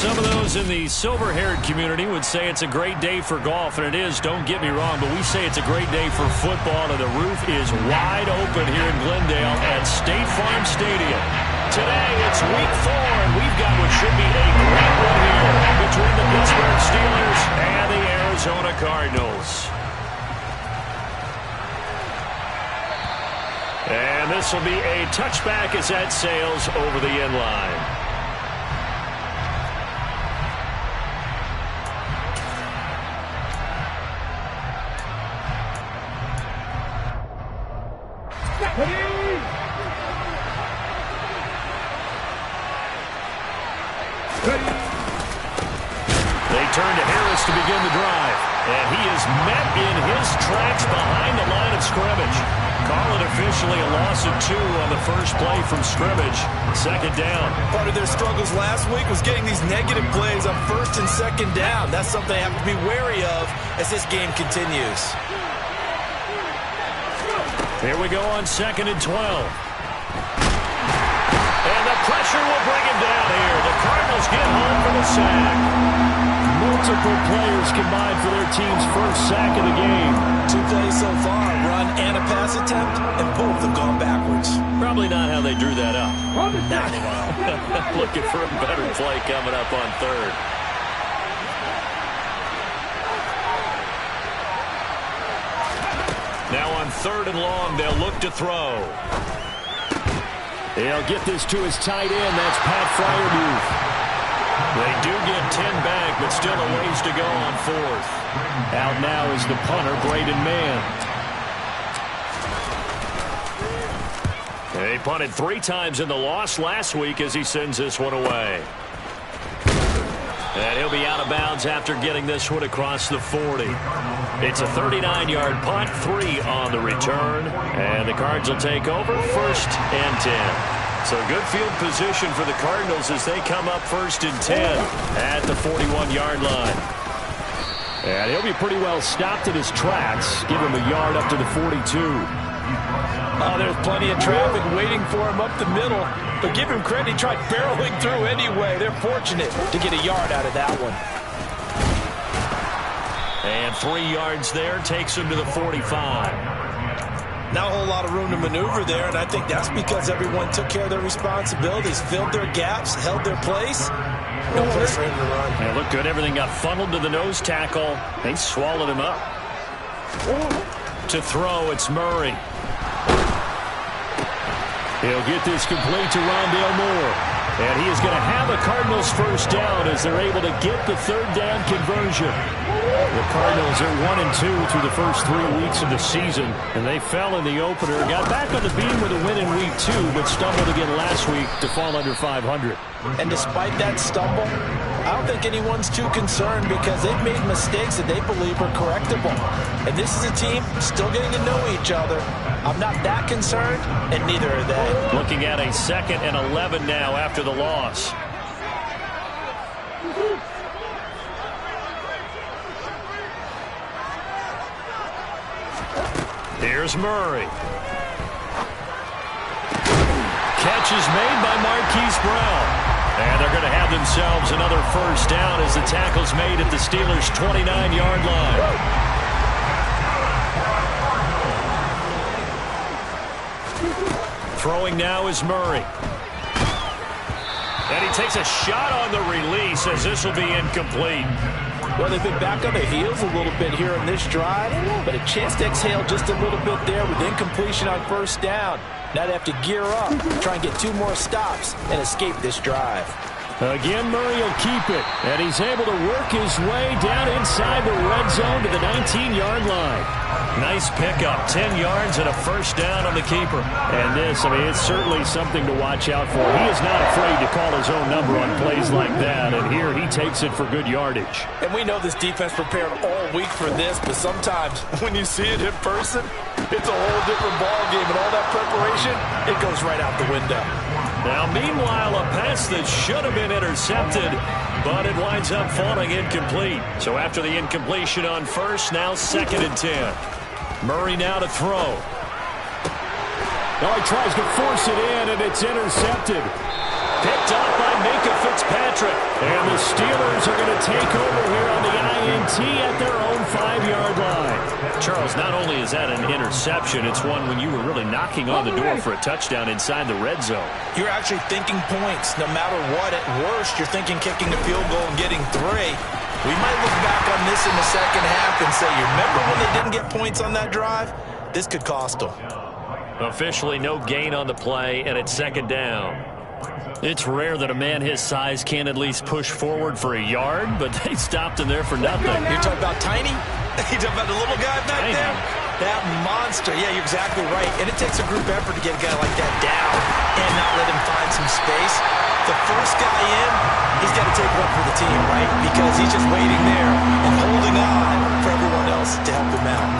Some of those in the silver-haired community would say it's a great day for golf, and it is, don't get me wrong, but we say it's a great day for football, and the roof is wide open here in Glendale at State Farm Stadium. Today, it's week 4, and we've got what should be a great one here between the Pittsburgh Steelers and the Arizona Cardinals. And this will be a touchback as that sails over the end line. They turn to Harris to begin the drive. And he is met in his tracks behind the line of scrimmage. Call it officially a loss of 2 on the first play from scrimmage. Second down. Part of their struggles last week was getting these negative plays on first and second down. That's something they have to be wary of as this game continues. Here we go on 2nd and 12. And the pressure will bring him down here. The Cardinals get home for the sack. Multiple players combined for their team's first sack of the game. 2 plays so far, run and a pass attempt, and both have gone backwards. Probably not how they drew that up. Looking for a better play coming up on 3rd. Now on 3rd and long, they'll look to throw. They'll get this to his tight end. That's Pat Freiermuth. They do get 10 back, but still a ways to go on 4th. Out now is the punter, Braden Mann. They punted 3 times in the loss last week as he sends this one away. And he'll be out of bounds after getting this one across the 40. It's a 39-yard punt, 3 on the return. And the Cards will take over 1st and 10. So good field position for the Cardinals as they come up 1st and 10 at the 41-yard line. And he'll be pretty well stopped in his tracks. Give him a yard up to the 42. Oh, there's plenty of traffic waiting for him up the middle. But give him credit, he tried barreling through anyway. They're fortunate to get a yard out of that one. And 3 yards there takes him to the 45. Not a whole lot of room to maneuver there, and I think that's because everyone took care of their responsibilities, filled their gaps, held their place. No place for him to run. They look good. Everything got funneled to the nose tackle. They swallowed him up. To throw, it's Murray. He'll get this complete to Rondale Moore. And he is going to have a Cardinals first down as they're able to get the 3rd down conversion. The Cardinals are 1-2 through the first 3 weeks of the season, and they fell in the opener. Got back on the beam with a win in week 2, but stumbled again last week to fall under 500. And despite that stumble, I don't think anyone's too concerned because they've made mistakes that they believe are correctable. And this is a team still getting to know each other. I'm not that concerned, and neither are they. Looking at a 2nd and 11 now after the loss. Here's Murray. Catch is made by Marquise Brown. And they're going to have themselves another first down as the tackle's made at the Steelers' 29-yard line. Throwing now is Murray. And he takes a shot on the release as this will be incomplete. Well, they've been back on their heels a little bit here on this drive, but a chance to exhale just a little bit there with incompletion on first down. Now they have to gear up, try and get 2 more stops, and escape this drive. Again, Murray will keep it, and he's able to work his way down inside the red zone to the 19-yard line. Nice pickup, 10 yards and a first down on the keeper. And this, I mean, it's certainly something to watch out for. He is not afraid to call his own number on plays like that, and here he takes it for good yardage. And we know this defense prepared all week for this, but sometimes when you see it in person, it's a whole different ballgame, and all that preparation, it goes right out the window. Now, meanwhile, a pass that should have been intercepted, but it winds up falling incomplete. So after the incompletion on first, now 2nd and 10. Murray now to throw. Oh, he tries to force it in, and it's intercepted. Picked up by Minka Fitzpatrick. And the Steelers are going to take over here on the INT at their own 5-yard line. Charles, not only is that an interception, it's one when you were really knocking on the door for a touchdown inside the red zone. You're actually thinking points. No matter what, at worst, you're thinking kicking a field goal and getting 3. We might look back on this in the second half and say, you remember when they didn't get points on that drive? This could cost them. Officially no gain on the play, and it's second down. It's rare that a man his size can't at least push forward for a yard, but they stopped him there for nothing. You're talking about Tiny? You're talking about the little guy back Tiny. there? That monster. Yeah, you're exactly right. And it takes a group effort to get a guy like that down and not let him find some space. The first guy in, he's got to take one for the team, right? Because he's just waiting there and holding on for everyone else to help him out.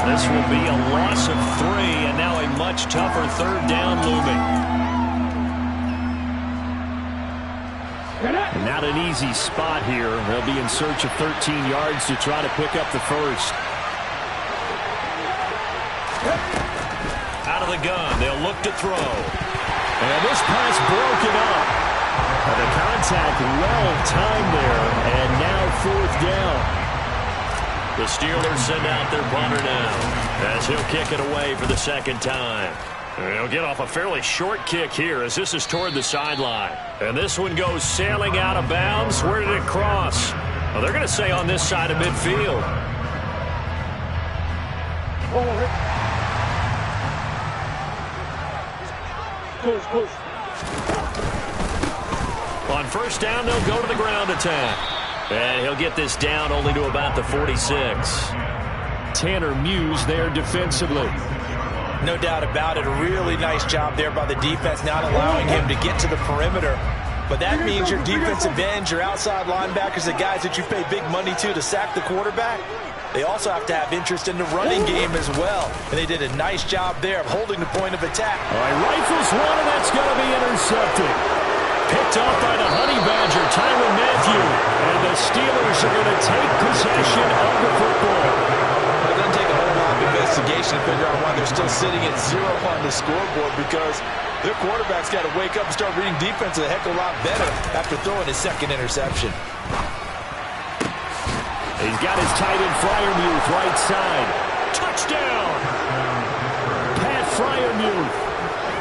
This will be a loss of 3, and now a much tougher third down looming. Not an easy spot here. They'll be in search of 13 yards to try to pick up the first. Out of the gun, they'll look to throw. And this pass broken up. The contact well timed there, and now 4th down. The Steelers send out their punter now, as he'll kick it away for the second time. He'll get off a fairly short kick here as this is toward the sideline. And this one goes sailing out of bounds. Where did it cross? Well, they're going to say on this side of midfield. On first down, they'll go to the ground attack. And he'll get this down only to about the 46. Tanner Muse there defensively. No doubt about it. A really nice job there by the defense, not allowing him to get to the perimeter. But that means your defensive ends, your outside linebackers, the guys that you pay big money to sack the quarterback, they also have to have interest in the running game as well. And they did a nice job there of holding the point of attack. All right, rifles one, and that's going to be intercepted. Picked off by the Honey Badger, Tyrann Mathieu. And the Steelers are going to take possession of the football. It doesn't take a whole lot of investigation to figure out why they're still sitting at 0 on the scoreboard, because their quarterback's got to wake up and start reading defense a heck of a lot better after throwing his second interception. He's got his tight end Freiermuth right side. Touchdown! Pat Freiermuth.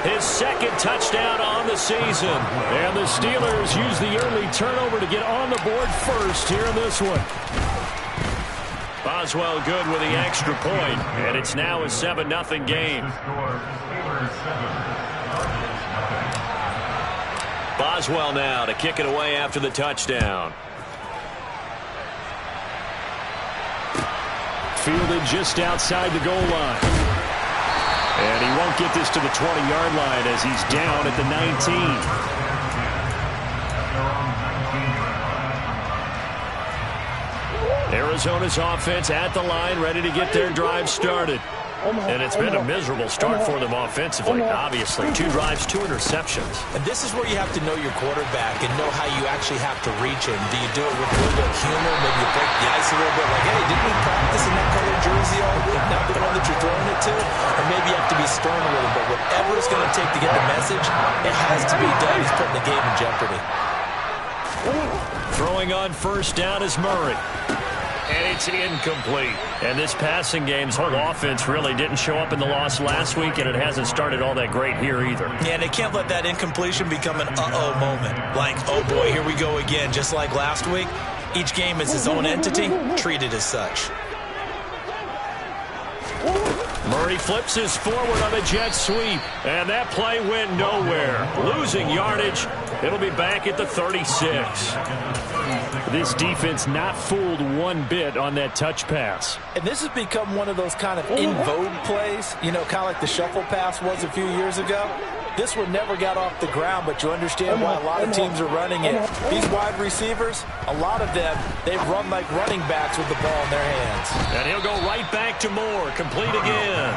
His second touchdown on the season. And the Steelers use the early turnover to get on the board first here in this one. Boswell good with the extra point, and it's now a 7-0 game. Boswell now to kick it away after the touchdown. Fielded just outside the goal line. And he won't get this to the 20-yard line as he's down at the 19. Arizona's offense at the line, ready to get their drive started. And it's been a miserable start for them offensively, obviously. 2 drives, 2 interceptions. And this is where you have to know your quarterback and know how you actually have to reach him. Do you do it with a little bit of humor? Maybe you break the ice a little bit, like, hey, didn't we practice in that color jersey all week? Not the one that you're throwing it to? Or maybe you have to be stern a little bit. Whatever it's going to take to get the message, it has to be done. He's putting the game in jeopardy. Throwing on first down is Murray. And it's incomplete. And this passing game's whole offense really didn't show up in the loss last week, and it hasn't started all that great here either. Yeah, and they can't let that incompletion become an uh-oh moment. Like, oh boy, here we go again. Just like last week, each game is its own entity, treated as such. Murray flips his forward on a jet sweep, and that play went nowhere. Losing yardage. It'll be back at the 36. This defense not fooled one bit on that touch pass. And this has become one of those kind of in vogue plays, you know, kind of like the shuffle pass was a few years ago. This one never got off the ground, but you understand why a lot of teams are running it. These wide receivers, a lot of them, they run like running backs with the ball in their hands. And he'll go right back to Moore, complete again.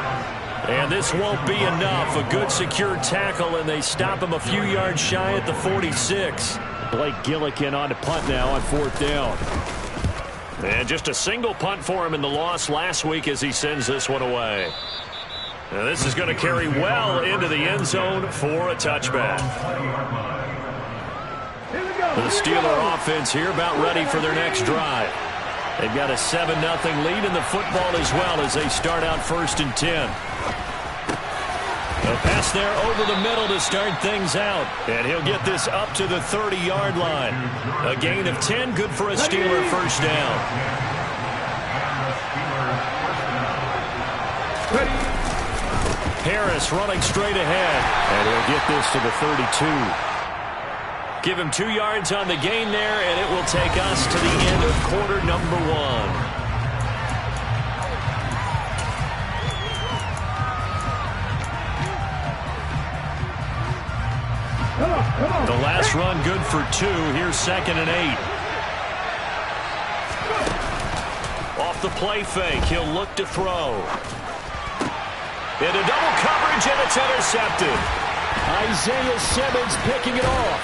And this won't be enough. A good secure tackle, and they stop him a few yards shy at the 46. Blake Gillikin on to punt now on 4th down. And just a single punt for him in the loss last week as he sends this one away. Now this is going to carry well into the end zone for a touchback. The Steeler offense here about ready for their next drive. They've got a 7-0 lead in the football as well as they start out 1st and 10. A pass there over the middle to start things out. And he'll get this up to the 30-yard line. A gain of 10, good for a Steeler first down. Harris running straight ahead. And he'll get this to the 32. Give him 2 yards on the gain there, and it will take us to the end of quarter number 1. The last run good for 2. Here's 2nd and 8. Off the play fake, he'll look to throw. Into double coverage, and it's intercepted. Isaiah Simmons picking it off.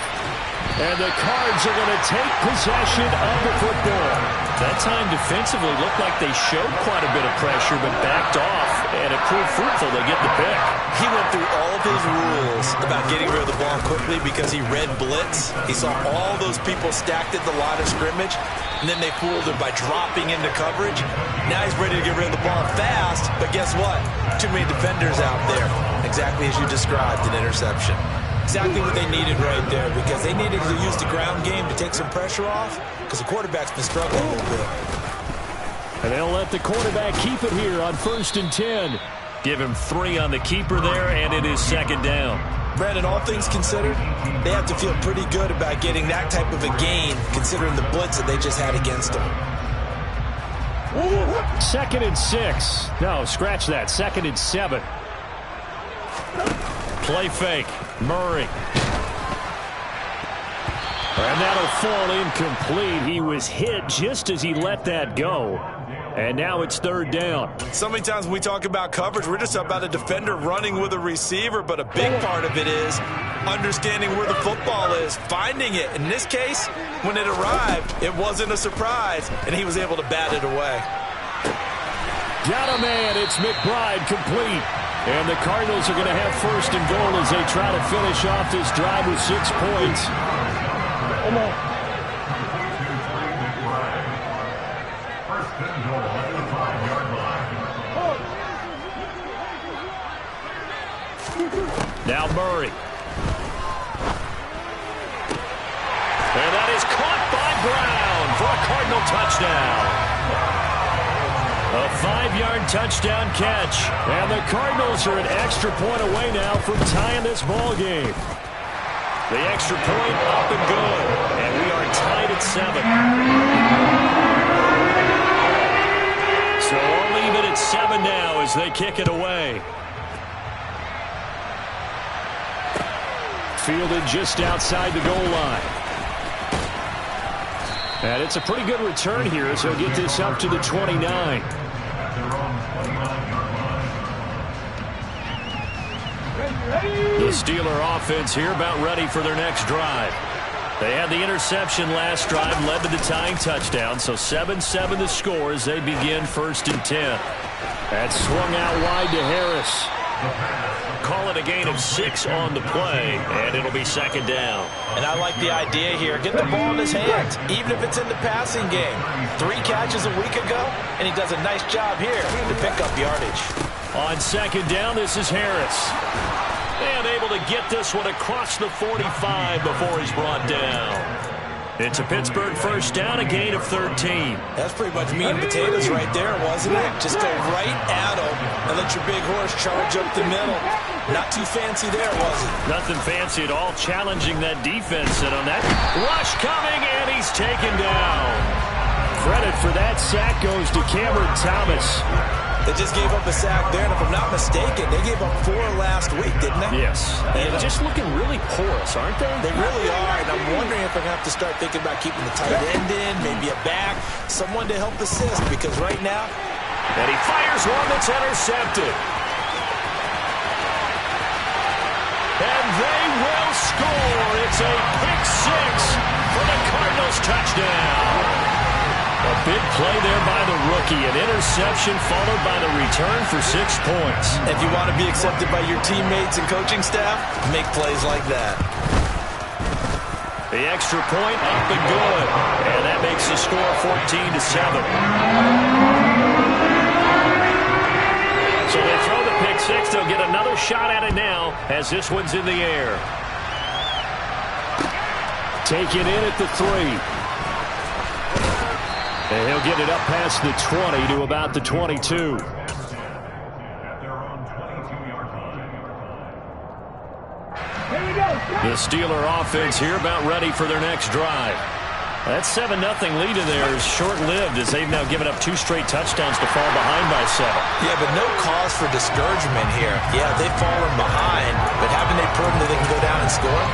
And the Cards are going to take possession of the football. That time defensively looked like they showed quite a bit of pressure but backed off, and it proved fruitful. They get the pick. He went through all of his rules about getting rid of the ball quickly because he read blitz. He saw all those people stacked at the line of scrimmage, and then they fooled him by dropping into coverage. Now he's ready to get rid of the ball fast, but guess what? Too many defenders out there. Exactly as you described, an interception. Exactly what they needed right there, because they needed to use the ground game to take some pressure off, because the quarterback's been struggling a little bit. And they'll let the quarterback keep it here on 1st and 10. Give him 3 on the keeper there, and it is 2nd down. Brandon, all things considered, they have to feel pretty good about getting that type of a gain, considering the blitz that they just had against them. 2nd and 6. No, scratch that. 2nd and 7. Play fake. Murray. And that'll fall incomplete. He was hit just as he let that go. And now it's 3rd down. So many times when we talk about coverage, we're just about a defender running with a receiver, but a big part of it is understanding where the football is, finding it. In this case, when it arrived, it wasn't a surprise, and he was able to bat it away. Got a man. It's McBride complete. And the Cardinals are going to have 1st and goal as they try to finish off this drive with 6 points. Come on. Now Murray. And that is caught by Brown for a Cardinal touchdown. A 5-yard touchdown catch. And the Cardinals are an extra point away now from tying this ball game. The extra point up and good. And we are tied at 7. So I'll leave it at 7 now as they kick it away. Fielded just outside the goal line. And it's a pretty good return here as he'll get this up to the 29. The Steeler offense here about ready for their next drive. They had the interception last drive, led to the tying touchdown, so 7-7 the score as they begin 1st and 10. That swung out wide to Harris. Call it a gain of 6 on the play, and it'll be 2nd down. And I like the idea here. Get the ball in his hands, even if it's in the passing game. 3 catches a week ago, and he does a nice job here to pick up yardage. On 2nd down, this is Harris. And able to get this one across the 45 before he's brought down. It's a Pittsburgh first down, a gain of 13. That's pretty much meat and potatoes right there, wasn't it? Just go right at him and let your big horse charge up the middle. Not too fancy there, was it? Nothing fancy at all, challenging that defense. And on that rush coming, and he's taken down. Credit for that sack goes to Cameron Thomas. They just gave up a sack there, and if I'm not mistaken, they gave up 4 last week, didn't they? Yes. And just looking really porous, aren't they? They really are, and I'm wondering if they're going to have to start thinking about keeping the tight end in, maybe a back, someone to help assist, because right now... And he fires one that's intercepted. And they will score. It's a pick 6 for the Cardinals touchdown. A big play there by the rookie. An interception followed by the return for 6 points. If you want to be accepted by your teammates and coaching staff, make plays like that. The extra point up and good. And that makes the score 14-7. So they throw the pick six. They'll get another shot at it now as this one's in the air. Taken in at the 3. And he'll get it up past the 20 to about the 22. The Steeler offense here about ready for their next drive. That 7-0 lead in there is short-lived as they've now given up 2 straight touchdowns to fall behind by 7. Yeah, but no cause for discouragement here. Yeah, they've fallen behind, but haven't they proven that they can go down and score?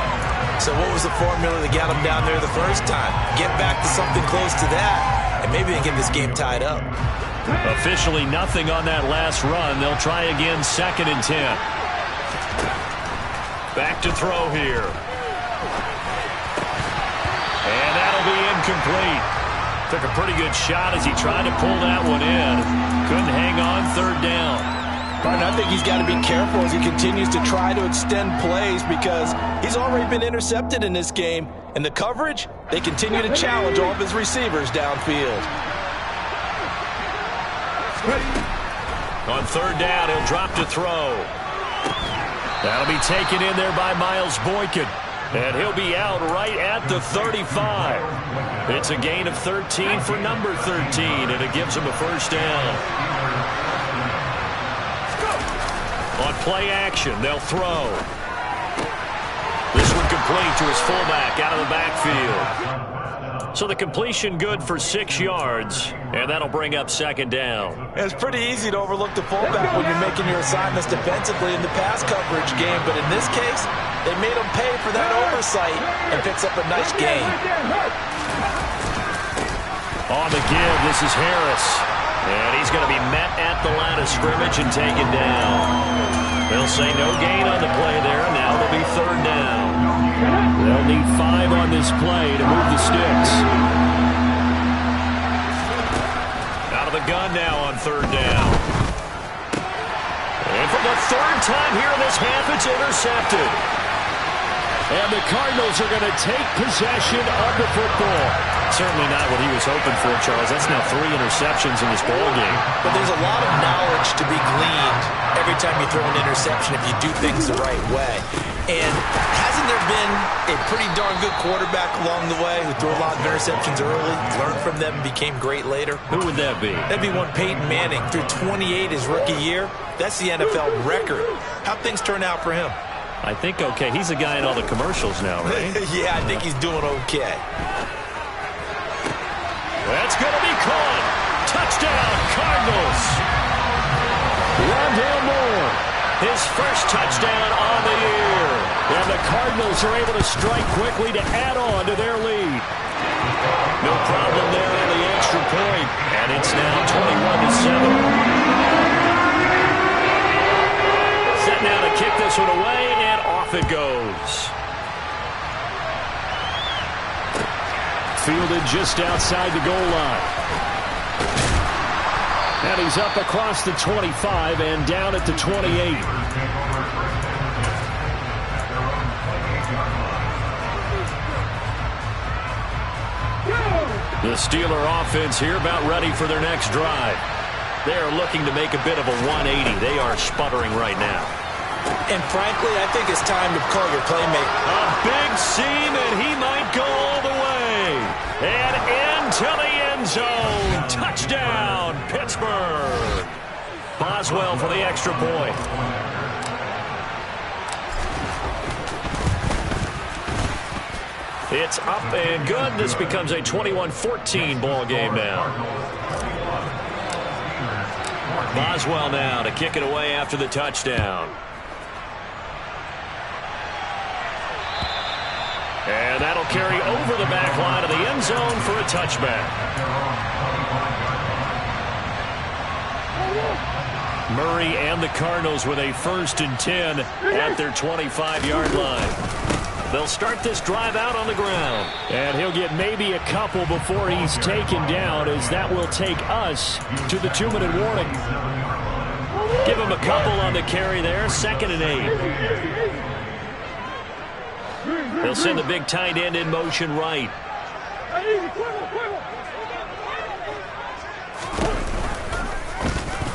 So what was the formula that got them down there the first time? Get back to something close to that, and maybe they can get this game tied up. Officially nothing on that last run. They'll try again 2nd and 10. Back to throw here. And that'll be incomplete. Took a pretty good shot as he tried to pull that one in. Couldn't hang on 3rd down. Martin, I think he's got to be careful as he continues to try to extend plays because he's already been intercepted in this game. And the coverage, they continue to challenge all of his receivers downfield. On 3rd down, he'll drop to throw. That'll be taken in there by Miles Boykin. And he'll be out right at the 35. It's a gain of 13 for number 13, and it gives him a 1st down. On play action, they'll throw. This one complete to his fullback out of the backfield. So the completion good for 6 yards, and that'll bring up 2nd down. It's pretty easy to overlook the fullback when you're making your assignments defensively in the pass coverage game, but in this case, they made him pay for that oversight and picks up a nice gain. On the give, this is Harris. And he's going to be met at the line of scrimmage and taken down. They'll say no gain on the play there. Now it'll be 3rd down. They'll need 5 on this play to move the sticks. Out of the gun now on 3rd down. And for the 3rd time here in this half, it's intercepted. And the Cardinals are going to take possession of the football. Certainly not what he was hoping for, Charles. That's now 3 interceptions in this ball game. But there's a lot of knowledge to be gleaned every time you throw an interception if you do things the right way. And hasn't there been a pretty darn good quarterback along the way who threw a lot of interceptions early, learned from them, and became great later? Who would that be? That'd be one Peyton Manning. Threw 28 his rookie year. That's the NFL record. How'd things turn out for him? I think okay. He's a guy in all the commercials now, right? Yeah, I think he's doing okay. That's going to be caught. Touchdown, Cardinals. Rondale Moore, his first touchdown on the year. And the Cardinals are able to strike quickly to add on to their lead. No problem there on the extra point. And it's now 21-7. Set now to kick this one away, and off it goes. Fielded just outside the goal line. And he's up across the 25 and down at the 28. The Steeler offense here about ready for their next drive. They are looking to make a bit of a 180. They are sputtering right now. And frankly, I think it's time to call your playmaker. A big seam, and he might go all the way. And into the end zone. Touchdown, Pittsburgh. Boswell for the extra point. It's up and good. This becomes a 21-14 ball game now. Boswell now to kick it away after the touchdown. And that'll carry over the back line of the end zone for a touchback. Murray and the Cardinals with a 1st and 10 at their 25-yard line. They'll start this drive out on the ground. And he'll get maybe a couple before he's taken down, as that will take us to the 2-minute warning. Give him a couple on the carry there. 2nd and 8. They'll send the big tight end in motion right.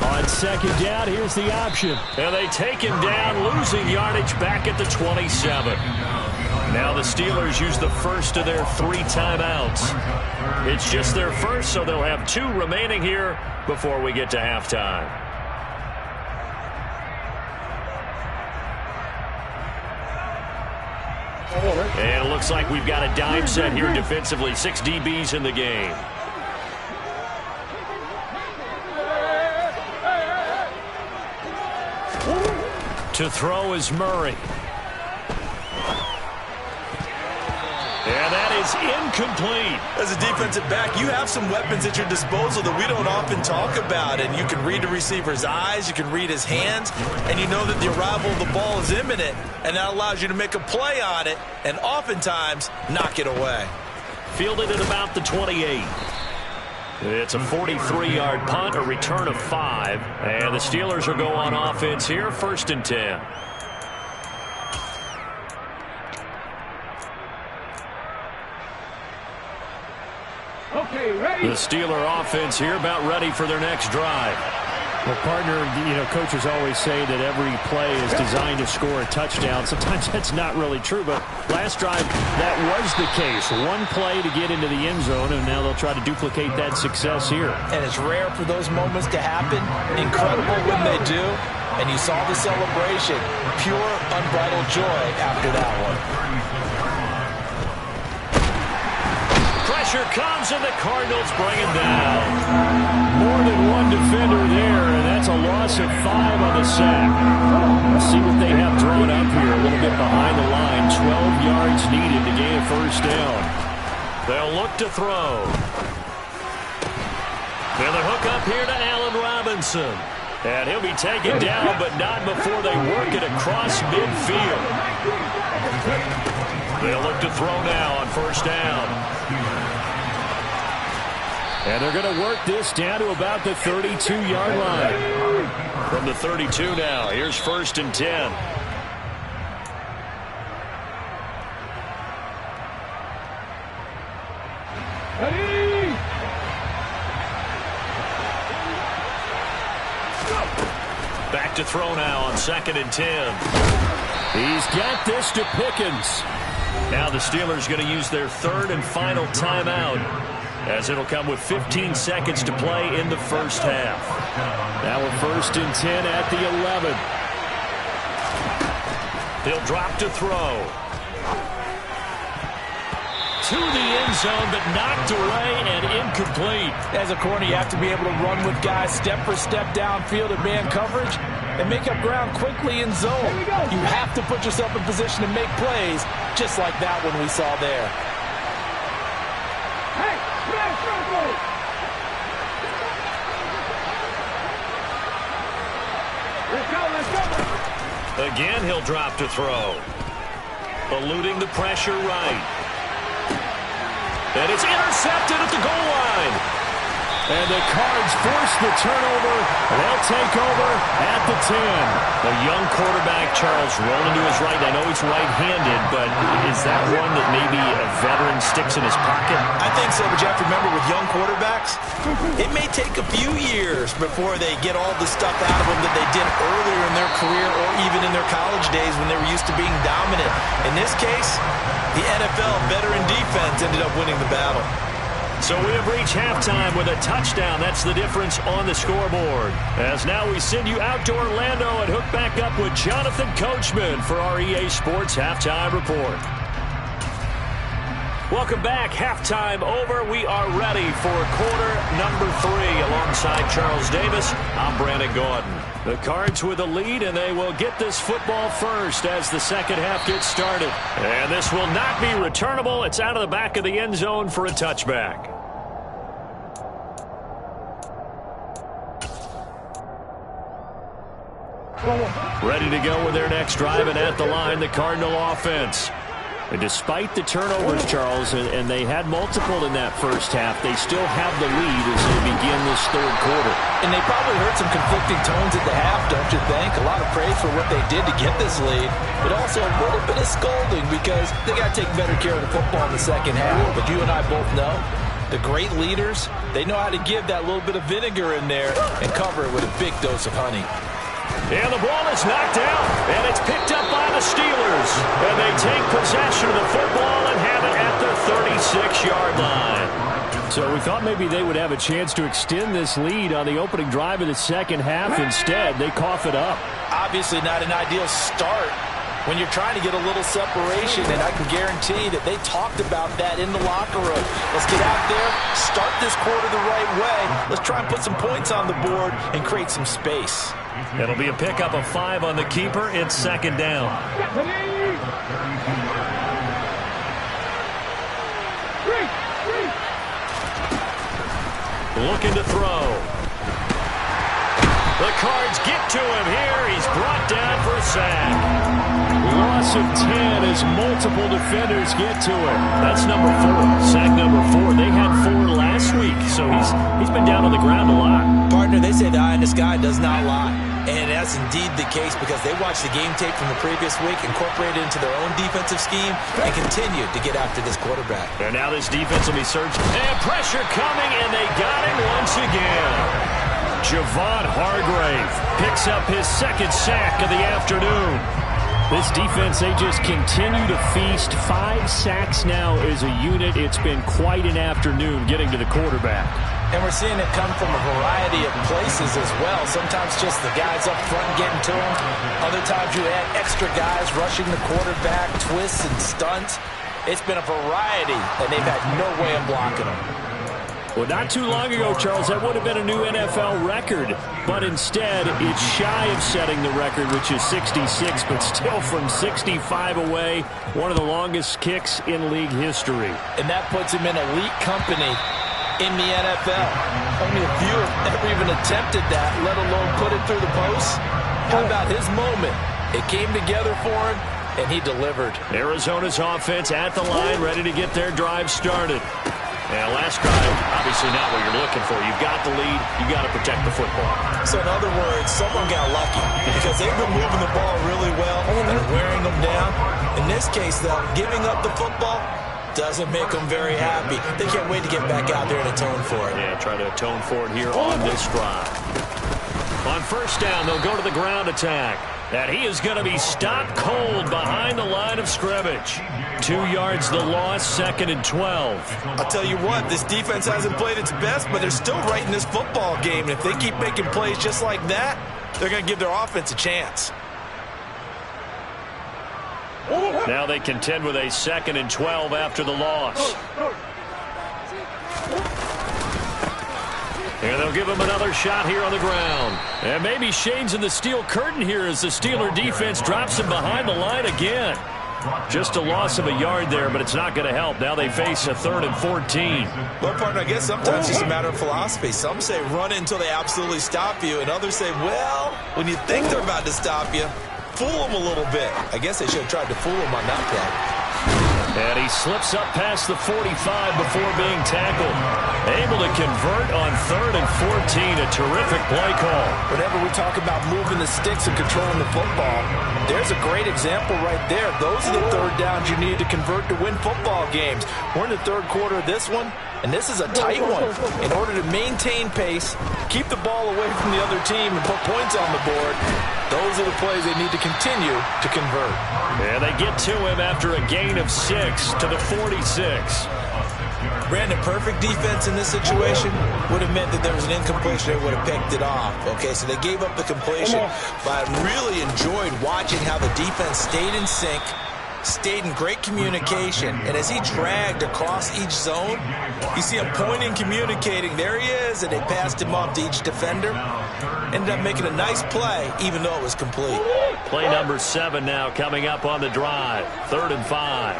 On second down, here's the option. And they take him down, losing yardage back at the 27. Now the Steelers use the first of their 3 timeouts. It's just their first, so they'll have 2 remaining here before we get to halftime. And it looks like we've got a dime set here defensively. 6 DBs in the game. To throw is Murray. And that is incomplete. As a defensive back, you have some weapons at your disposal that we don't often talk about. And you can read the receiver's eyes, you can read his hands, and you know that the arrival of the ball is imminent. And that allows you to make a play on it and oftentimes knock it away. Fielded at about the 28. It's a 43-yard punt, a return of 5. And the Steelers will go on offense here, 1st and 10. Okay, ready. The Steeler offense here about ready for their next drive. Well, partner, coaches always say that every play is designed to score a touchdown. Sometimes that's not really true, but last drive, that was the case. 1 play to get into the end zone, and now they'll try to duplicate that success here. And it's rare for those moments to happen. Incredible when they do. And you saw the celebration. Pure, unbridled joy after that one. Pressure comes, and the Cardinals bring him down. More than 1 defender there, and that's a loss of 5 on the sack. Let's see what they have drawn up here. A little bit behind the line. 12 yards needed to gain a 1st down. They'll look to throw. And the hook up here to Allen Robinson. And he'll be taken down, but not before they work it across midfield. They'll look to throw now on 1st down. And they're going to work this down to about the 32-yard line. From the 32 now, here's 1st and 10. Ready. Back to throw now on 2nd and 10. He's got this to Pickens. Now the Steelers going to use their 3rd and final timeout, as it'll come with 15 seconds to play in the 1st half. Now a 1st and 10 at the 11. He'll drop to throw. To the end zone, but knocked away and incomplete. As a corner, you have to be able to run with guys step for step downfield in man coverage and make up ground quickly in zone. You have to put yourself in position to make plays, just like that one we saw there. Again, he'll drop to throw. Eluding the pressure right. And it's intercepted at the goal line. And the Cards force the turnover. They'll take over at the 10. A young quarterback, Charles, rolling to his right. I know he's right-handed, but is that one that maybe a veteran sticks in his pocket? I think so, but you have to remember with young quarterbacks, it may take a few years before they get all the stuff out of them that they did earlier in their career or even in their college days when they were used to being dominant. In this case, the NFL veteran defense ended up winning the battle. So we have reached halftime with a touchdown. That's the difference on the scoreboard. As now we send you out to Orlando and hook back up with Jonathan Coachman for our EA Sports Halftime Report. Welcome back. Halftime over. We are ready for quarter number 3. Alongside Charles Davis, I'm Brandon Gordon. The Cards with the lead, and they will get this football first as the second half gets started. And this will not be returnable. It's out of the back of the end zone for a touchback. Ready to go with their next drive, and at the line, the Cardinal offense. And despite the turnovers, Charles, and they had multiple in that first half, they still have the lead as they begin this third quarter. And they probably heard some conflicting tones at the half, don't you think? A lot of praise for what they did to get this lead, but also a little bit of scolding because they got to take better care of the football in the second half. But you and I both know the great leaders, they know how to give that little bit of vinegar in there and cover it with a big dose of honey. And the ball is knocked out, and it's picked up by the Steelers. And they take possession of the football and have it at their 36-yard line. So we thought maybe they would have a chance to extend this lead on the opening drive of the second half. Instead, they cough it up. Obviously not an ideal start when you're trying to get a little separation, and I can guarantee that they talked about that in the locker room. Let's get out there, start this quarter the right way. Let's try and put some points on the board and create some space. It'll be a pickup of 5 on the keeper. It's second down. Looking to throw. The Cards get to him here. He's brought down for a sack. Loss of 10 as multiple defenders get to him. That's number 4. Sack number 4. They had 4 last week, so he's been down on the ground a lot. Partner, they say the eye in the sky does not lie. And that's indeed the case because they watched the game tape from the previous week, incorporated into their own defensive scheme, and continued to get after this quarterback. And now this defense will be searched. And pressure coming, and they got him once again. Javon Hargrave picks up his second sack of the afternoon. This defense, they just continue to feast. 5 sacks now as a unit. It's been quite an afternoon getting to the quarterback. And we're seeing it come from a variety of places as well. Sometimes just the guys up front getting to him. Other times you add extra guys rushing the quarterback, twists and stunts. It's been a variety, and they've had no way of blocking them. Well, not too long ago, Charles, that would have been a new NFL record. But instead, it's shy of setting the record, which is 66, but still from 65 away, one of the longest kicks in league history. And that puts him in elite company in the NFL. Only a few have ever even attempted that, let alone put it through the post. How about his moment? It came together for him, and he delivered. Arizona's offense at the line, ready to get their drive started. And last drive, obviously not what you're looking for. You've got the lead. You've got to protect the football. So in other words, someone got lucky because they've been moving the ball really well and wearing them down. In this case, though, giving up the football doesn't make them very happy. They can't wait to get back out there and atone for it. Yeah, try to atone for it here on this drive. On first down, they'll go to the ground attack. And he is going to be stopped cold behind the line of scrimmage. 2 yards the loss, 2nd and 12. I'll tell you what, this defense hasn't played its best, but they're still right in this football game. And if they keep making plays just like that, they're going to give their offense a chance. Now they contend with a 2nd and 12 after the loss. And they'll give him another shot here on the ground. And maybe shades in the steel curtain here as the Steeler defense drops him behind the line again. Just a loss of a yard there, but it's not going to help. Now they face a 3rd and 14. Well, partner, I guess sometimes it's just a matter of philosophy. Some say run it until they absolutely stop you, and others say, well, when you think they're about to stop you, fool them a little bit. I guess they should have tried to fool them on that play. And he slips up past the 45 before being tackled. Able to convert on 3rd and 14. A terrific play call. Whenever we talk about moving the sticks and controlling the football, there's a great example right there. Those are the 3rd downs you need to convert to win football games. We're in the 3rd quarter of this one, and this is a tight one. In order to maintain pace, keep the ball away from the other team, and put points on the board, those are the plays they need to continue to convert. And they get to him after a gain of 6 to the 46. Brandon, perfect defense in this situation would have meant that there was an incompletion. They would have picked it off. Okay, so they gave up the completion. But I really enjoyed watching how the defense stayed in sync, stayed in great communication. And as he dragged across each zone, you see him pointing, communicating. There he is, and they passed him off to each defender. Ended up making a nice play, even though it was complete. Play number 7 now coming up on the drive. 3rd and 5.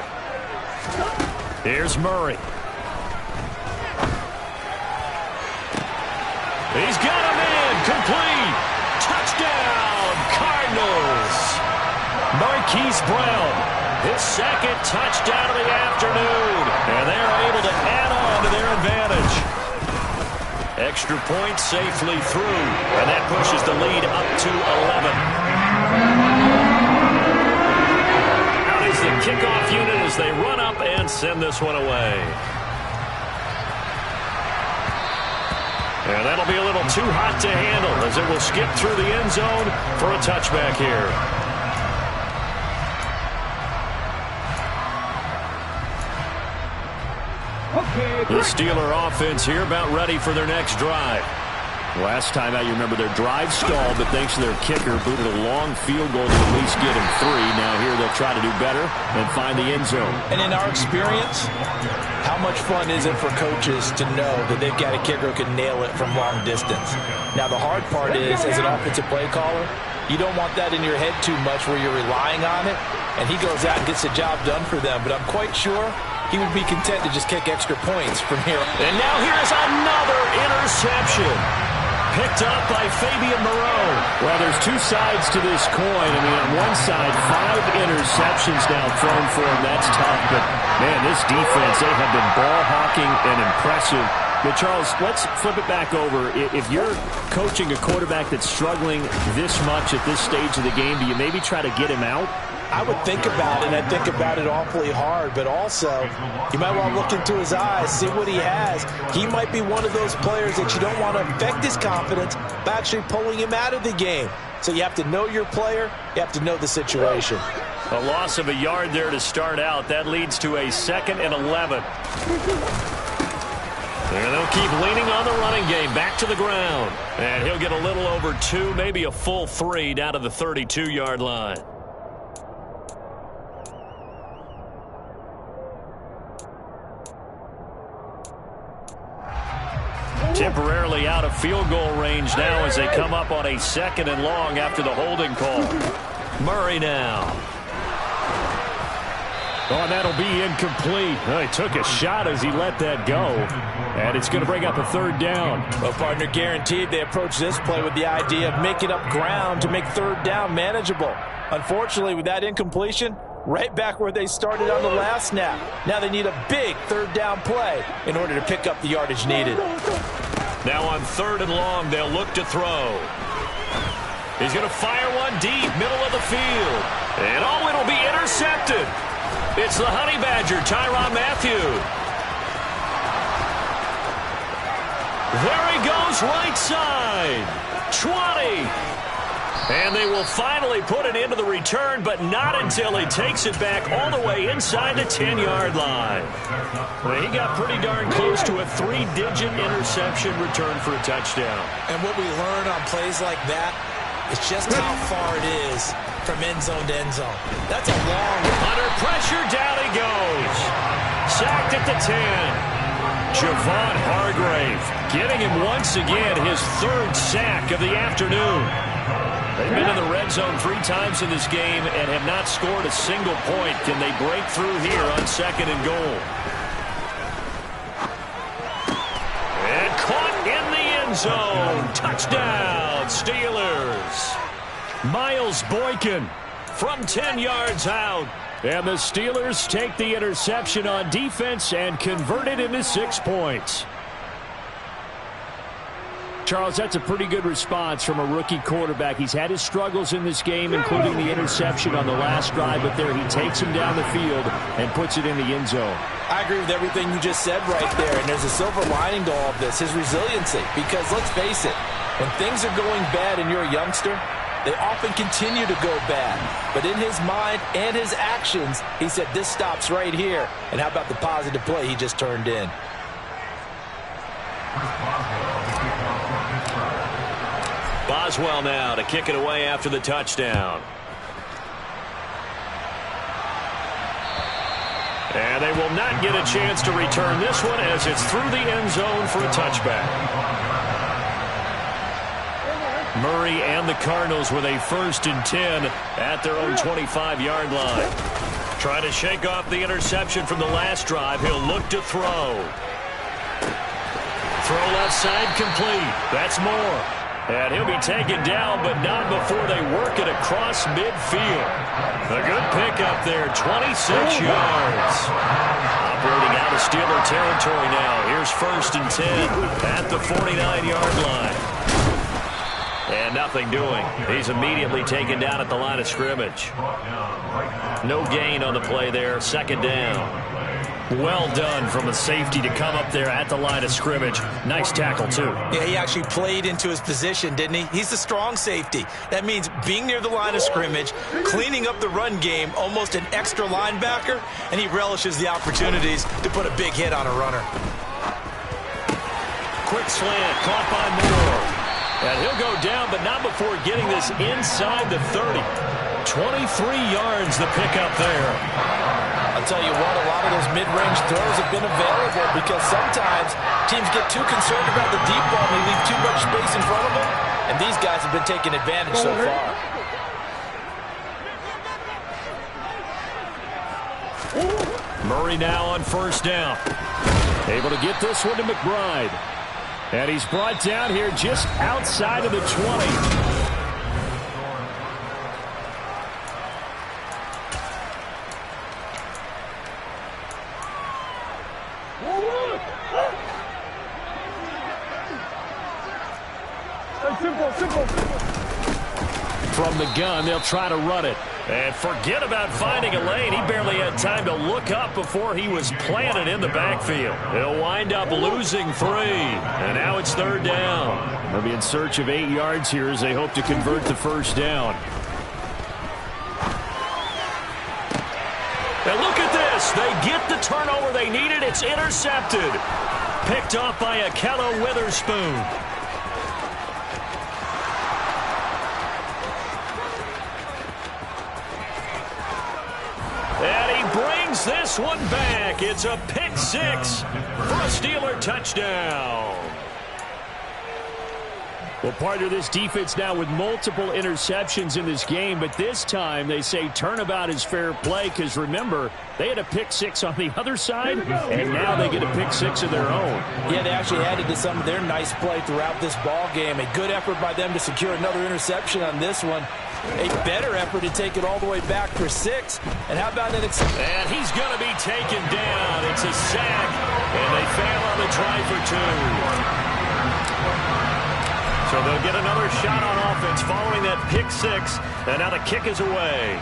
Here's Murray. He's got him in. Complete. Touchdown, Cardinals. Marquise Brown His second touchdown of the afternoon. And they're able to add on to their advantage. Extra point safely through. And that pushes the lead up to 11. Out is the kickoff unit as they run up and send this one away. And that'll be a little too hot to handle as it will skip through the end zone for a touchback here. The Steeler offense here about ready for their next drive. Last time out, you remember their drive stalled, but thanks to their kicker, booted a long field goal to at least get him 3. Now here they'll try to do better and find the end zone. And in our experience, how much fun is it for coaches to know that they've got a kicker who can nail it from long distance? Now the hard part is, as an offensive play caller, you don't want that in your head too much where you're relying on it, and he goes out and gets the job done for them. But I'm quite sure he would be content to just kick extra points from here. And now here's another interception. Picked up by Fabian Moreau. Well, there's two sides to this coin. I mean, on one side, 5 interceptions now thrown for him. That's tough. But, man, this defense, they have been ball hawking and impressive. But, Charles, let's flip it back over. If you're coaching a quarterback that's struggling this much at this stage of the game, do you maybe try to get him out? I would think about it, and I think about it awfully hard, but also you might want to look into his eyes, see what he has. He might be one of those players that you don't want to affect his confidence by actually pulling him out of the game. So you have to know your player, you have to know the situation. A loss of a yard there to start out. That leads to a 2nd and 11. And they'll keep leaning on the running game, back to the ground. And he'll get a little over 2, maybe a full 3 down to the 32-yard line. Temporarily out of field goal range now as they come up on a 2nd and long after the holding call. Murray now. Oh, and that'll be incomplete. Well, he took a shot as he let that go. And it's going to bring up a 3rd down. Well, partner, guaranteed they approach this play with the idea of making up ground to make 3rd down manageable. Unfortunately, with that incompletion, right back where they started on the last snap. Now they need a big 3rd down play in order to pick up the yardage needed. Now on 3rd and long, they'll look to throw. He's going to fire one deep, middle of the field. And oh, it'll be intercepted. It's the Honey Badger, Tyrann Mathieu. There he goes, right side. 20. And they will finally put it into the return, but not until he takes it back all the way inside the 10-yard line. Well, he got pretty darn close to a 3-digit interception return for a touchdown. And what we learn on plays like that is just how far it is from end zone to end zone. That's a long one. Under pressure, down he goes. Sacked at the 10. Javon Hargrave getting him once again his 3rd sack of the afternoon. They've been in the red zone 3 times in this game and have not scored a single point. Can they break through here on 2nd and goal? And caught in the end zone. Touchdown, Steelers. Miles Boykin from 10 yards out. And the Steelers take the interception on defense and convert it into 6 points. Charles, that's a pretty good response from a rookie quarterback. He's had his struggles in this game, including the interception on the last drive, but there he takes him down the field and puts it in the end zone. I agree with everything you just said right there, and there's a silver lining to all of this, his resiliency. Because let's face it, when things are going bad and you're a youngster, they often continue to go bad. But in his mind and his actions, he said, this stops right here. And how about the positive play he just turned in? Boswell now to kick it away after the touchdown. And they will not get a chance to return this one as it's through the end zone for a touchback. Murray and the Cardinals with a 1st and 10 at their own 25-yard line. Trying to shake off the interception from the last drive. He'll look to throw. Throw left side complete. That's Moore. And he'll be taken down, but not before they work it across midfield. A good pickup there, 26 yards. Operating out of Steeler territory now. Here's 1st and 10 at the 49-yard line. And nothing doing. He's immediately taken down at the line of scrimmage. No gain on the play there, 2nd down. Well done from a safety to come up there at the line of scrimmage. Nice tackle, too. Yeah, he actually played into his position, didn't he? He's the strong safety. That means being near the line of scrimmage, cleaning up the run game, almost an extra linebacker, and he relishes the opportunities to put a big hit on a runner. Quick slant, caught by Moore. And he'll go down, but not before getting this inside the 30. 23 yards the pickup there. I'll tell you what, a lot of those mid-range throws have been available because sometimes teams get too concerned about the deep ball and they leave too much space in front of them, and these guys have been taking advantage so far. Murray now on 1st down. Able to get this one to McBride. And he's brought down here just outside of the 20. From the gun, they'll try to run it. And forget about finding a lane. He barely had time to look up before he was planted in the backfield. He'll wind up losing 3. And now it's 3rd down. They'll be in search of 8 yards here as they hope to convert the 1st down. And look at this. They get the turnover they needed. It's intercepted. Picked off by Akello Witherspoon. And he brings this one back. It's a pick 6 for a Steeler touchdown. Well, part of this defense now with multiple interceptions in this game, but this time they say turnabout is fair play because, remember, they had a pick 6 on the other side, and now they get a pick 6 of their own. Yeah, they actually added to some of their nice play throughout this ball game. A good effort by them to secure another interception on this one. A better effort to take it all the way back for 6. And how about that? And he's going to be taken down. It's a sack, and they fail on the try for 2. So they'll get another shot on offense following that pick 6, and now the kick is away.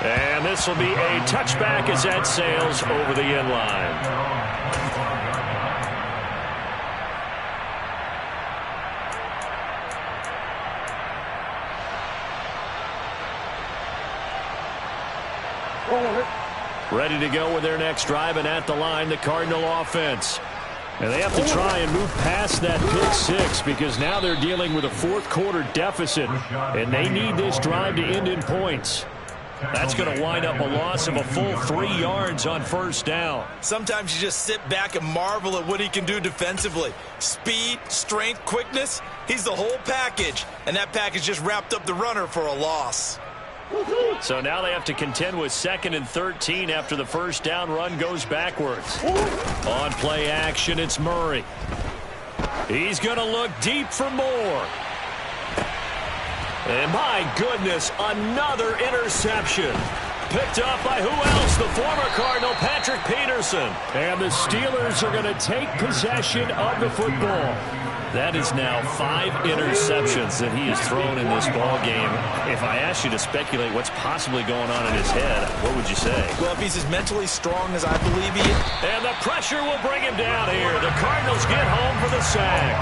And this will be a touchback as that sails over the end line. Ready to go with their next drive, and at the line, the Cardinal offense. And they have to try and move past that pick 6 because now they're dealing with a 4th quarter deficit, and they need this drive to end in points. That's going to wind up a loss of a full 3 yards on 1st down. Sometimes you just sit back and marvel at what he can do defensively. Speed, strength, quickness, he's the whole package, and that package just wrapped up the runner for a loss. So now they have to contend with 2nd and 13 after the 1st down run goes backwards. On play action, it's Murray. He's going to look deep for Moore. And my goodness, another interception. Picked up by who else? The former Cardinal, Patrick Peterson. And the Steelers are going to take possession of the football. That is now 5 interceptions that he has thrown in this ball game. If I asked you to speculate what's possibly going on in his head, what would you say? Well, if he's as mentally strong as I believe he is. And the pressure will bring him down here. The Cardinals get home for the sack.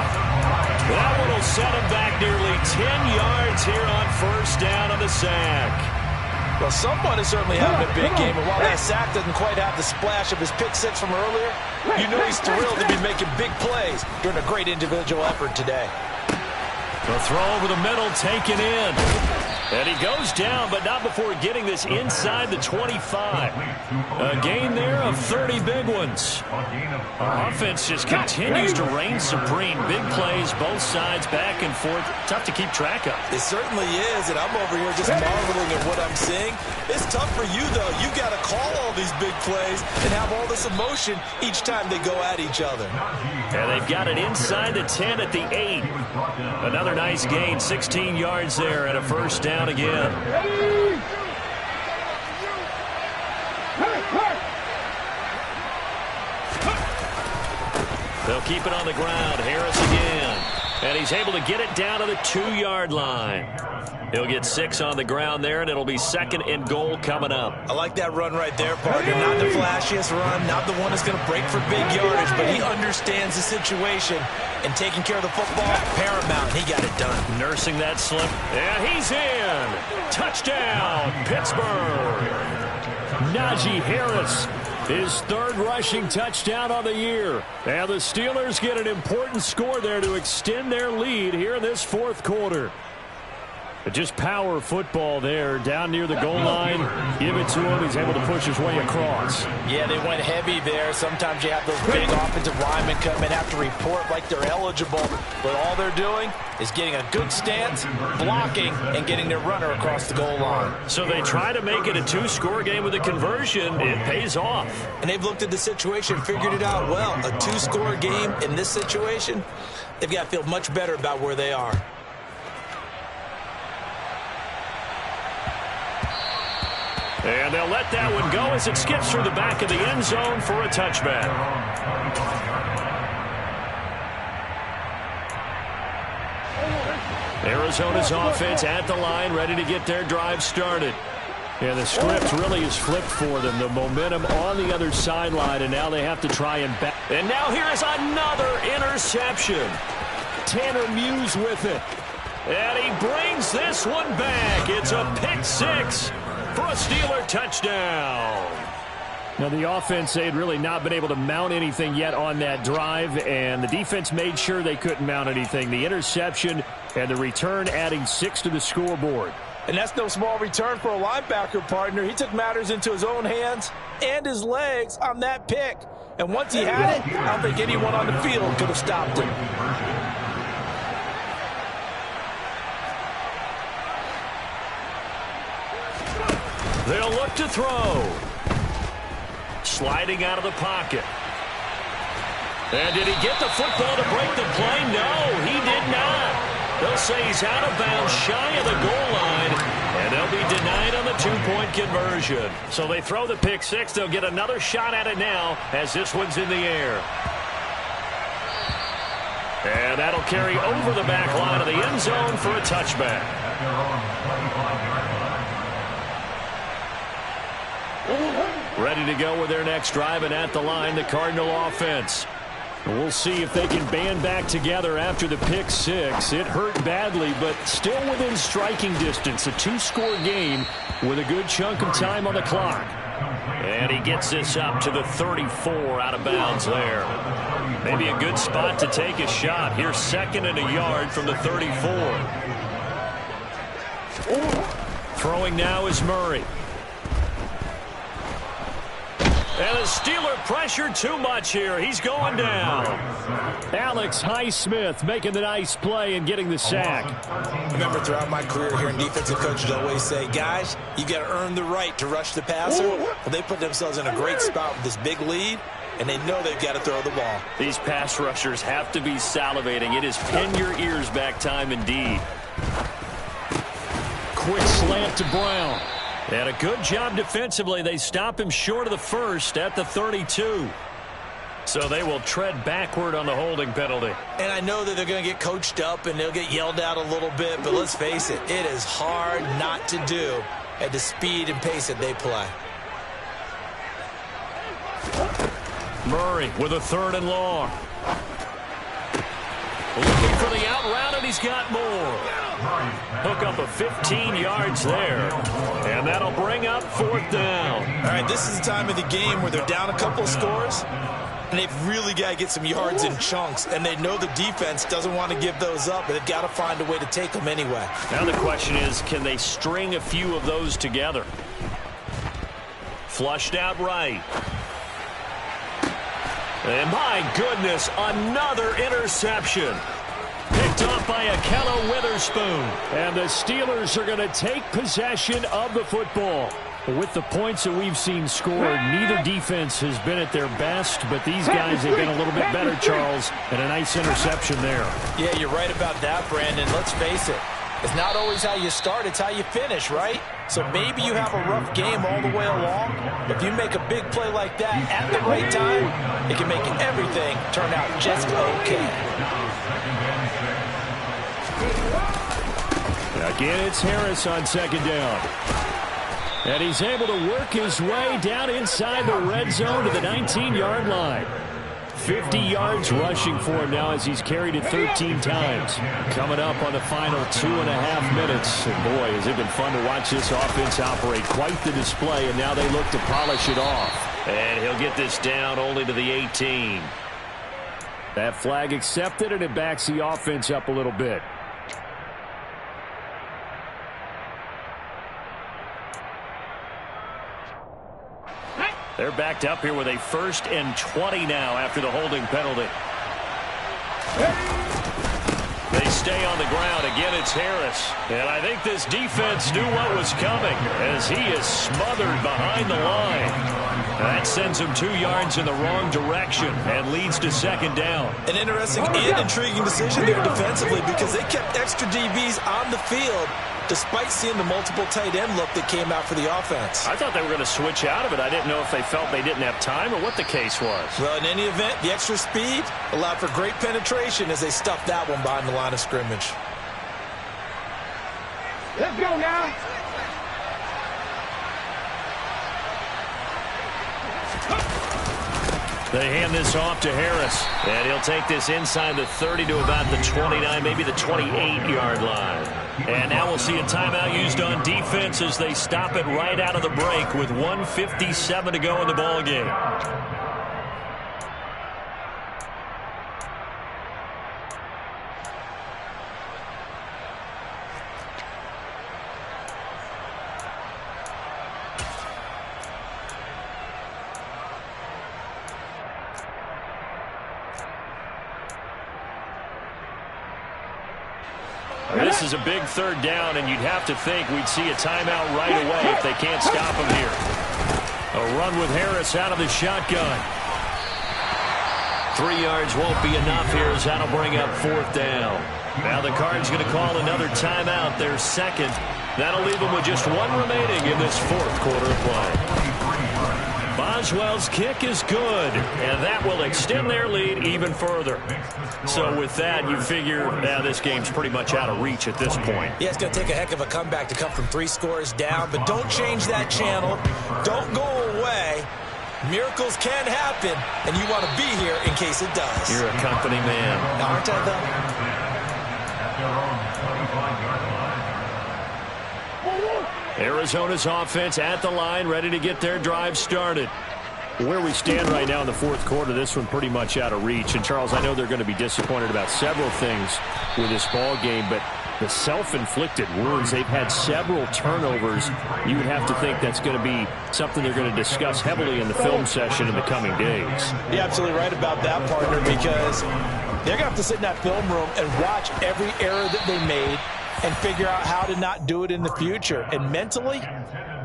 That one will set him back nearly 10 yards here on 1st down on the sack. Well, someone is certainly having a big game, and while that sack doesn't quite have the splash of his pick 6 from earlier, you know he's thrilled to be making big plays during a great individual effort today. The throw over the middle taken in. And he goes down, but not before getting this inside the 25. A gain there of 30 big ones. Our offense just continues to reign supreme. Big plays, both sides, back and forth. Tough to keep track of. It certainly is, and I'm over here just marveling at what I'm seeing. It's tough for you, though. You've got to call all these big plays and have all this emotion each time they go at each other. And they've got it inside the 10 at the 8. Another nice gain, 16 yards there, and a first down again. They'll keep it on the ground. Harris again. And he's able to get it down to the 2-yard line. He'll get 6 on the ground there, and it'll be 2nd and goal coming up. I like that run right there, partner. Not the flashiest run, not the one that's going to break for big yardage, but he understands the situation, and taking care of the football, paramount. He got it done. Nursing that slip. And he's in. Touchdown, Pittsburgh. Najee Harris, his 3rd rushing touchdown on the year. And the Steelers get an important score there to extend their lead here in this 4th quarter. But just power football there, down near the goal line. Give it to him. He's able to push his way across. Yeah, they went heavy there. Sometimes you have those big offensive linemen come and have to report like they're eligible. But all they're doing is getting a good stance, blocking, and getting their runner across the goal line. So they try to make it a 2-score game with a conversion. It pays off. And they've looked at the situation, figured it out well. A 2-score game in this situation, they've got to feel much better about where they are. And they'll let that one go as it skips through the back of the end zone for a touchback. Arizona's offense at the line, ready to get their drive started. And the script really is flipped for them. The momentum on the other sideline, and now they have to try and back. And now here is another interception. Tanner Muse with it. And he brings this one back. It's a pick-6. For a Steeler touchdown. Now, the offense, they had really not been able to mount anything yet on that drive, and the defense made sure they couldn't mount anything. The interception and the return adding 6 to the scoreboard. And that's no small return for a linebacker, partner. He took matters into his own hands and his legs on that pick. And once he had it, I don't think anyone on the field could have stopped him. They'll look to throw. Sliding out of the pocket. And did he get the football to break the play? No, he did not. They'll say he's out of bounds, shy of the goal line, and they'll be denied on the 2-point conversion. So they throw the pick-6. They'll get another shot at it now as this one's in the air. And that'll carry over the back line of the end zone for a touchback. Ready to go with their next drive, and at the line, the Cardinal offense. We'll see if they can band back together after the pick-6. It hurt badly, but still within striking distance. A 2-score game with a good chunk of time on the clock. And he gets this up to the 34, out of bounds there. Maybe a good spot to take a shot. Here's 2nd and a yard from the 34. Throwing now is Murray. And the Steeler pressure too much here. He's going down. Alex Highsmith making the nice play and getting the sack. I remember throughout my career here in defensive coaches always say, guys, you got to earn the right to rush the passer. Well, they put themselves in a great spot with this big lead, and they know they've got to throw the ball. These pass rushers have to be salivating. It is pin your ears back time indeed. Quick slant to Brown. And a good job defensively. They stop him short of the first at the 32. So they will tread backward on the holding penalty. And I know that they're going to get coached up and they'll get yelled at a little bit, but let's face it, it is hard not to do at the speed and pace that they play. Murray with a 3rd and long. Looking for the out route, and he's got more. Hook up of 15 yards there. And that'll bring up 4th down. All right, this is the time of the game where they're down a couple of scores. And they've really got to get some yards in chunks, and they know the defense doesn't want to give those up, but they've got to find a way to take them anyway. Now the question is, can they string a few of those together? Flushed out right. And my goodness, another interception. Picked off by Akello Witherspoon. And the Steelers are going to take possession of the football. With the points that we've seen scored, neither defense has been at their best, but these guys have been a little bit better, Charles, and a nice interception there. Yeah, you're right about that, Brandon. Let's face it. It's not always how you start, it's how you finish, right? So maybe you have a rough game all the way along. If you make a big play like that at the right time, it can make everything turn out just okay. Again, it's Harris on second down. And he's able to work his way down inside the red zone to the 19-yard line. 50 yards rushing for him now as he's carried it 13 times. Coming up on the final 2.5 minutes. And boy, has it been fun to watch this offense operate. Quite the display, and now they look to polish it off. And he'll get this down only to the 18. That flag accepted, and it backs the offense up a little bit. They're backed up here with a 1st and 20 now after the holding penalty. They stay on the ground. Again, it's Harris. And I think this defense knew what was coming as he is smothered behind the line. That sends him 2 yards in the wrong direction and leads to second down. An interesting and intriguing decision there defensively because they kept extra DBs on the field despite seeing the multiple tight end look that came out for the offense. I thought they were going to switch out of it. I didn't know if they felt they didn't have time or what the case was. Well, in any event, the extra speed allowed for great penetration as they stuffed that one behind the line of scrimmage. Let's go now. They hand this off to Harris, and he'll take this inside the 30 to about the 29, maybe the 28-yard line. And now we'll see a timeout used on defense as they stop it right out of the break with 1:57 to go in the ballgame. This is a big 3rd down, and you'd have to think we'd see a timeout right away if they can't stop him here. A run with Harris out of the shotgun. 3 yards won't be enough here as that'll bring up 4th down. Now the Cards going to call another timeout, their second. That'll leave them with just 1 remaining in this 4th quarter of play. Boswell's kick is good, and that will extend their lead even further. So with that, you figure now this game's pretty much out of reach at this point. Yeah, it's going to take a heck of a comeback to come from 3 scores down, but don't change that channel. Don't go away. Miracles can happen, and you want to be here in case it does. You're a company man. Aren't I, though? Arizona's offense at the line, ready to get their drive started. Where we stand right now in the 4th quarter, this one pretty much out of reach. And, Charles, I know they're going to be disappointed about several things with this ball game, but the self-inflicted wounds, they've had several turnovers. You would have to think that's going to be something they're going to discuss heavily in the film session in the coming days. You're absolutely right about that, partner, because they're going to have to sit in that film room and watch every error that they made and figure out how to not do it in the future. And mentally,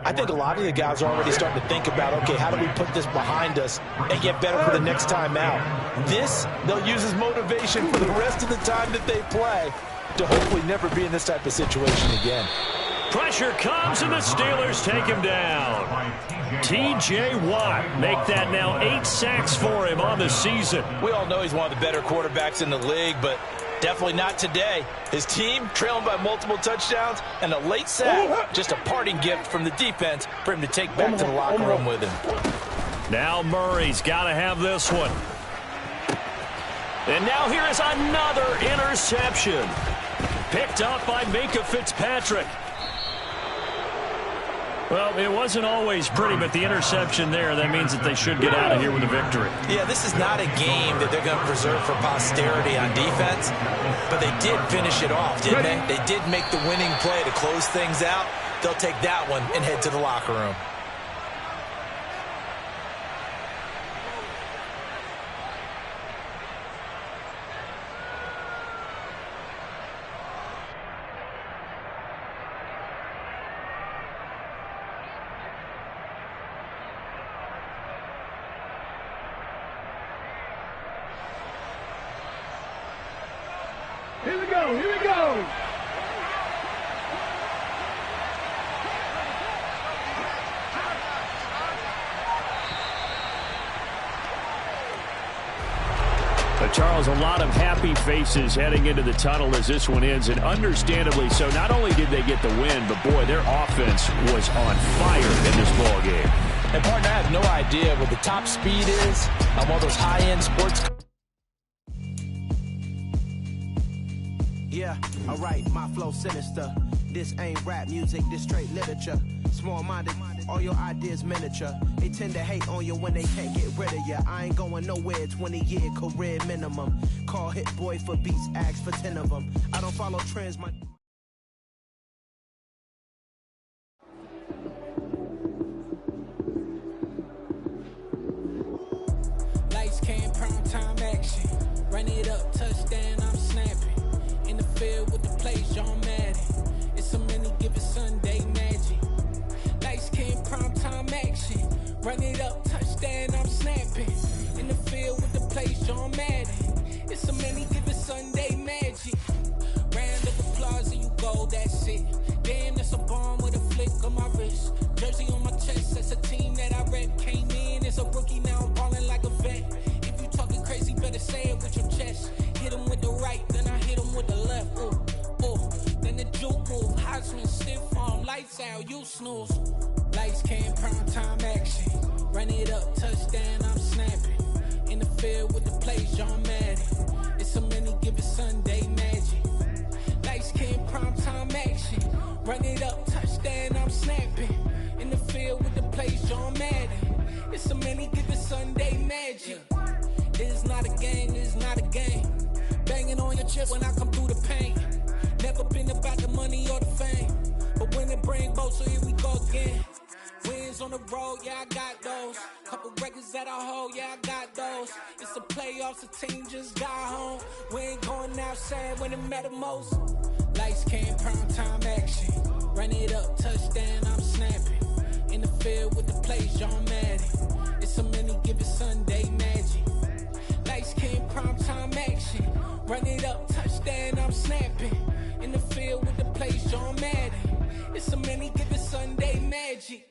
I think a lot of the guys are already starting to think about, okay, how do we put this behind us and get better for the next time out? This, they'll use as motivation for the rest of the time that they play to hopefully never be in this type of situation again. Pressure comes, and the Steelers take him down. T.J. Watt make that now 8 sacks for him on the season. We all know he's one of the better quarterbacks in the league, but definitely not today. His team trailing by multiple touchdowns and a late sack. Just a parting gift from the defense for him to take back to the locker room with him. Now Murray's got to have this one. And now here is another interception. Picked up by Minkah Fitzpatrick. Well, it wasn't always pretty, but the interception there, that means that they should get out of here with a victory. Yeah, this is not a game that they're going to preserve for posterity on defense, but they did finish it off, didn't they? They did make the winning play to close things out. They'll take that one and head to the locker room. Here we go, here we go. But Charles, a lot of happy faces heading into the tunnel as this one ends, and understandably so. Not only did they get the win, but boy, their offense was on fire in this ball game. And partner, I have no idea what the top speed is on one of those high-end sports. Yeah, alright, my flow sinister. This ain't rap music, this straight literature. Small-minded, all your ideas miniature. They tend to hate on you when they can't get rid of you. I ain't going nowhere, 20-year career minimum. Call Hit Boy for beats, ask for 10 of them. I don't follow trends, my... Lights, cam, prime time action. Run it up, touchdown, I'm snapping. In the field with the plays, John Madden. It's a many given Sunday magic. Lights, cam, prime time action. Run it up, touchdown, I'm snapping. In the field with the plays, John Madden. It's a many given Sunday magic. Round of applause and you go, that's it. Damn, that's a bomb with a flick on my wrist. Jersey on my chest, that's a team that I rep. Came in as a rookie, now I'm balling like a vet. If you talking crazy, better say it with your chest. Hit him with the right, then I hit him with the left. Ooh, ooh. Then the juke move, Heisman, stiff arm, lights out, you snooze. Lights, cam, prime time action. Run it up, touchdown, I'm snapping. In the field with the plays, John Madden. It's a many given Sunday magic. Lights, cam, prime time action. Run it up, touchdown, I'm snapping. In the field with the plays, John Madden. It's a many given Sunday magic. It's not a game, it's not a game. Banging on your chest when I come through the pain. Never been about the money or the fame, but when it bring both, so here we go again. Wins on the road, yeah, I got those. Couple records that I hold, yeah, I got those. It's the playoffs, the team just got home. We ain't going outside when it matter most. Lights, cam, prime time action. Run it up, touchdown, I'm snapping. In the field with the plays, John Madden. It's a many given Sunday magic. Lights, cam, prime time action. Run it up, touchdown, I'm snapping. In the field with the plays, John Madden. It's a many given Sunday magic.